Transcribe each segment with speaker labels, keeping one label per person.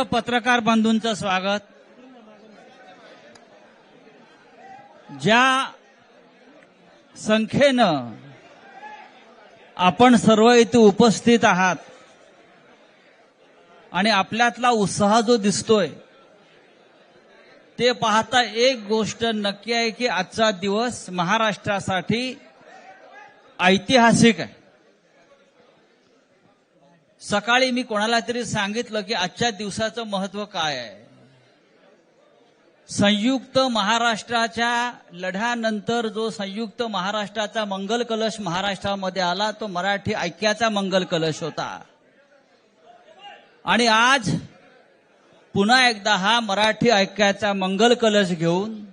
Speaker 1: पत्रकार बंधूंचं स्वागत। ज्या संख्येनं आपण सर्व इथे उपस्थित आहात आणि आपल्यातला उत्साह जो दिसतोय ते पाहता एक गोष्ट नक्की आहे की आजचा दिवस महाराष्ट्रासाठी ऐतिहासिक आहे। सकाळी मी कोणाला तरी सांगितलं की आजच्या दिवसाचं महत्त्व काय आहे। संयुक्त महाराष्ट्राच्या लढ्यानंतर जो संयुक्त महाराष्ट्राचा मंगल कलश महाराष्ट्रामध्ये आला तो मराठी ऐक्याचा मंगल कलश होता आणि आज पुन्हा एकदा हा मराठी ऐक्याचा मंगल कलश घेऊन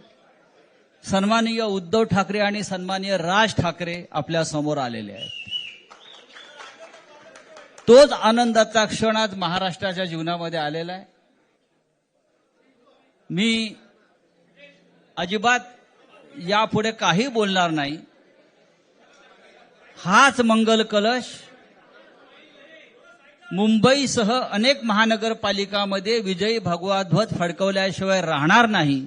Speaker 1: सन्माननीय उद्धव ठाकरे आणि सन्माननीय राज ठाकरे आपल्या समोर आलेले आहेत। तोच आनंदाचा क्षण आज महाराष्ट्राच्या जीवनामध्ये आलेला आहे। मी अजिबात यापुढे काही बोलणार नाही। हाच मंगल कलश मुंबईसह अनेक महानगरपालिकांमध्ये विजयी भगवा ध्वज फडकवल्याशिवाय राहणार नाही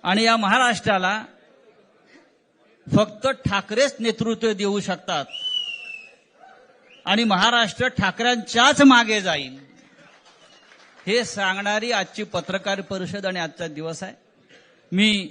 Speaker 1: आणि या महाराष्ट्राला फक्त ठाकरेच नेतृत्व देऊ शकतात आणि महाराष्ट्र ठाकरेंच्याच मागे जाईल हे सांगणारी आजची पत्रकार परिषद आणि आजचा दिवस आहे। मी